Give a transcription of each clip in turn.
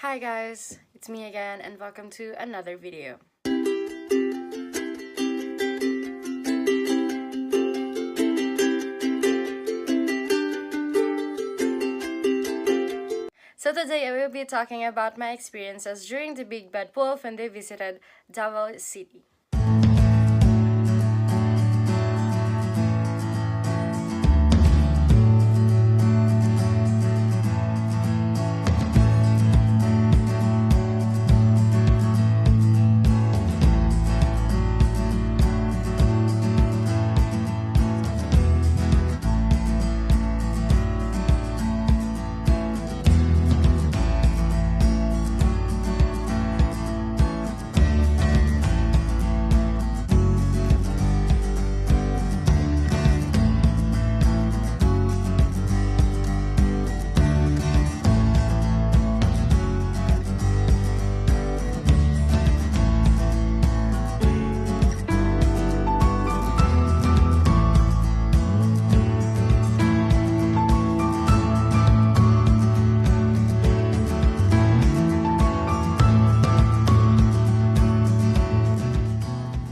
Hi guys, it's me again and welcome to another video. So today I will be talking about my experiences during the Big Bad Wolf when they visited Davao City.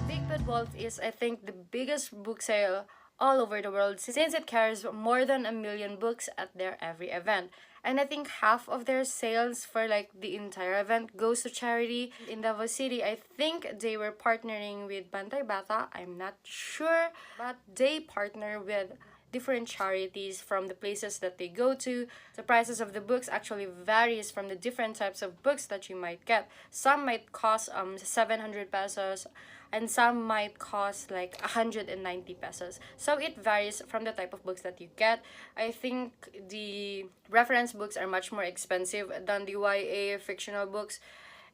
Big Bad Wolf is, I think, the biggest book sale all over the world since it carries more than 1 million books at their every event. And I think half of their sales for like the entire event goes to charity. In Davao City, I think they were partnering with Bantay Bata. I'm not sure, but they partner with different charities from the places that they go to. The prices of the books actually varies from the different types of books that you might get. Some might cost 700 pesos and some might cost like 190 pesos. So it varies from the type of books that you get. I think the reference books are much more expensive than the YA fictional books.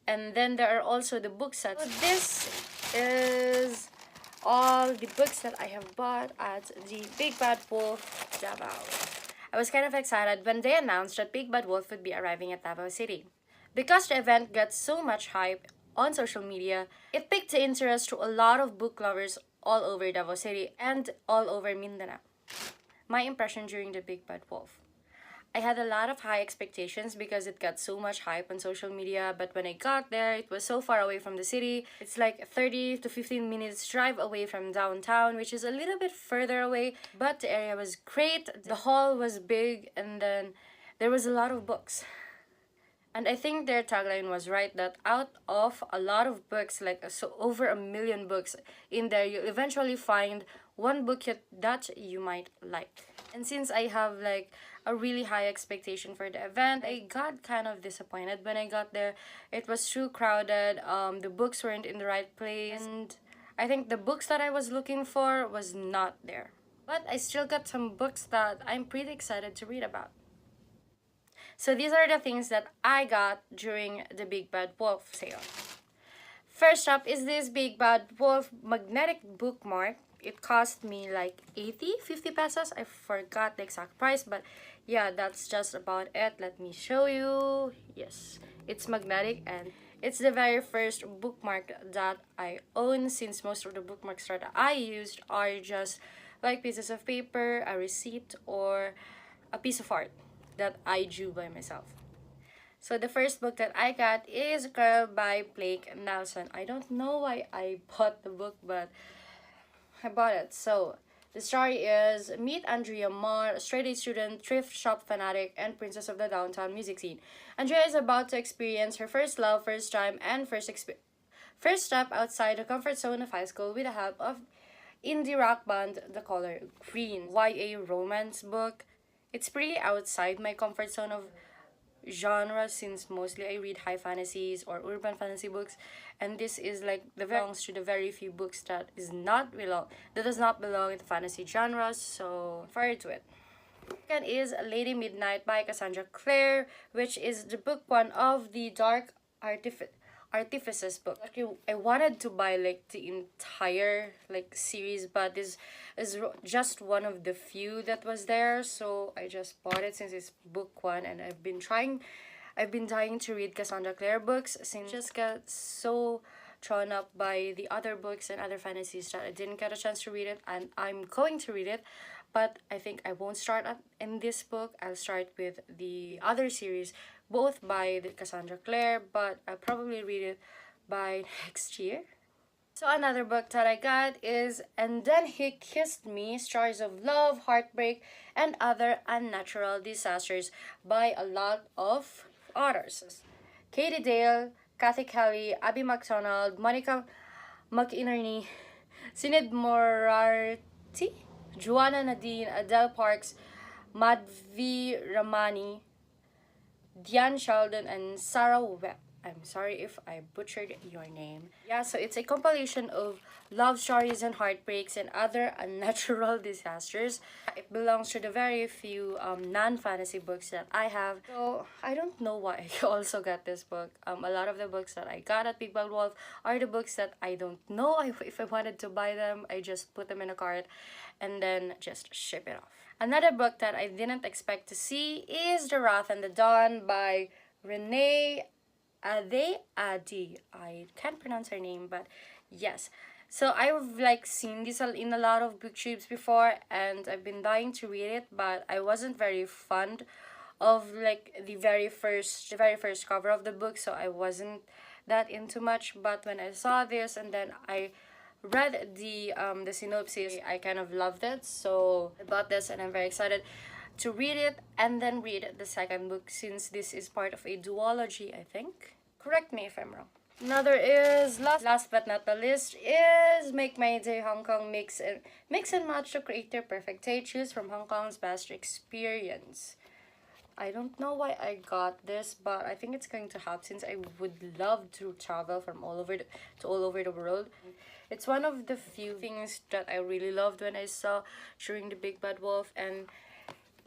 And then there are also the book sets. So this is all the books that I have bought at the Big Bad Wolf Davao. I was kind of excited when they announced that Big Bad Wolf would be arriving at Davao City. Because the event got so much hype on social media, it piqued the interest to a lot of book lovers all over Davao City and all over Mindanao. My impression during the Big Bad Wolf. I had a lot of high expectations because it got so much hype on social media, but when I got there, it was so far away from the city. It's like 30 to 15 minutes drive away from downtown, which is a little bit further away, but the area was great. The hall was big, and then there was a lot of books. And I think their tagline was right that out of a lot of books, like so over 1 million books in there, you'll eventually find one book that you might like. And since I have like a really high expectation for the event, I got kind of disappointed when I got there. It was too crowded. The books weren't in the right place, and I think the books that I was looking for was not there. But I still got some books that I'm pretty excited to read about. So these are the things that I got during the Big Bad Wolf sale. First up is this Big Bad Wolf magnetic bookmark. It cost me like 50 pesos. I forgot the exact price, but yeah, that's just about it. Let me show you. Yes, it's magnetic and it's the very first bookmark that I own, since most of the bookmarks that I used are just like pieces of paper, a receipt, or a piece of art that I drew by myself. So the first book that I got is Girl by Blake Nelson. I don't know why I bought the book, but I bought it. So the story is meet Andrea Marr, a straight-A student, thrift shop fanatic, and princess of the downtown music scene. Andrea is about to experience her first love, first time, and first step outside the comfort zone of high school with the help of indie rock band The Color Green. YA romance book. It's pretty outside my comfort zone of genre, since mostly I read high fantasies or urban fantasy books, and this is like belongs to the very few books that does not belong in the fantasy genres, so forward to it. Second is Lady Midnight by Cassandra Clare, which is the book one of the Dark Artifices book. I wanted to buy like the entire like series, but this is just one of the few that was there, so I just bought it since it's book one, and I've been dying to read Cassandra Clare books, since I just got so drawn up by the other books and other fantasies that I didn't get a chance to read it, and I'm going to read it. But I think I won't start in this book. I'll start with the other series, both by the Cassandra Clare, but I'll probably read it by next year. So another book that I got is And Then He Kissed Me, Stories of Love, Heartbreak, and Other Unnatural Disasters by a lot of authors. Katie Dale, Kathy Kelly, Abby MacDonald, Monica McInerney, Sinead Morarty, Joanna Nadine, Adele Parks, Madhvi Ramani, Diane Sheldon, and Sarah Webb. I'm sorry if I butchered your name. Yeah, so it's a compilation of love stories and heartbreaks and other unnatural disasters. It belongs to the very few non-fantasy books that I have. So I don't know why I also got this book. A lot of the books that I got at Big Bad Wolf are the books that I don't know if I wanted to buy them. I just put them in a cart and then just ship it off. Another book that I didn't expect to see is The Wrath and the Dawn by Renee Adi. I can't pronounce her name, but yes. So I've like seen this in a lot of book trips before, and I've been dying to read it, but I wasn't very fond of like the very first cover of the book, so I wasn't that into much. But when I saw this and then I read the synopsis, I kind of loved it, so I bought this and I'm very excited to read it and then read the second book, since this is part of a duology, I think. Correct me if I'm wrong. Another is last but not the least is Make My Day Hong Kong, mix and match to create your perfect day. Choose from Hong Kong's best experience. I don't know why I got this, but I think it's going to help since I would love to travel from all over the world. It's one of the few things that I really loved when I saw during the Big Bad Wolf, and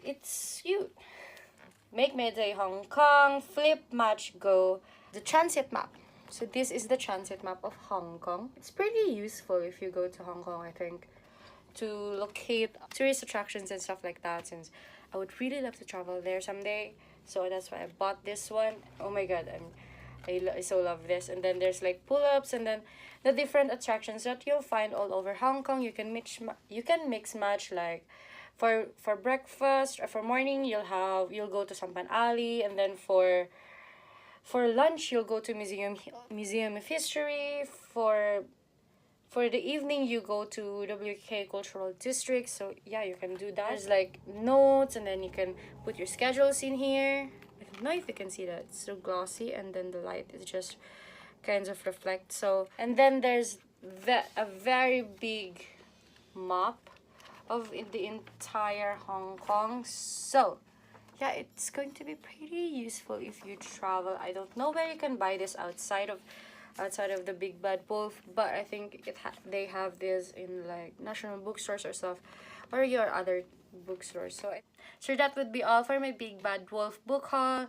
it's cute. Make My Day Hong Kong, flip, match, go. The transit map. So this is the transit map of Hong Kong. It's pretty useful if you go to Hong Kong, I think, to locate tourist attractions and stuff like that, since I would really love to travel there someday. So that's why I bought this one. Oh my god, I so love this. And then there's like pull-ups, and then the different attractions that you'll find all over Hong Kong. You can mix match, like for breakfast or for morning you'll go to Sampan Alley, and then for lunch you'll go to Museum of History. For the evening you go to WK Cultural District. So yeah, you can do that. There's like notes, and then you can put your schedules in here. I don't know if you can see that, it's so glossy, and then the light is just kind of reflect. So, and then there's a very big map of the entire Hong Kong. So yeah, it's going to be pretty useful if you travel. I don't know where you can buy this outside of the Big Bad Wolf, but I think they have this in like national bookstores or stuff, or your other bookstores. So that would be all for my Big Bad Wolf book haul.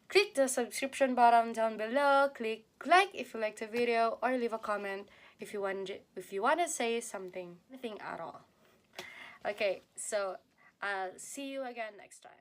Click the subscription button down below. Click like if you liked the video, or leave a comment if you want to say something, anything at all. Okay, so I'll see you again next time.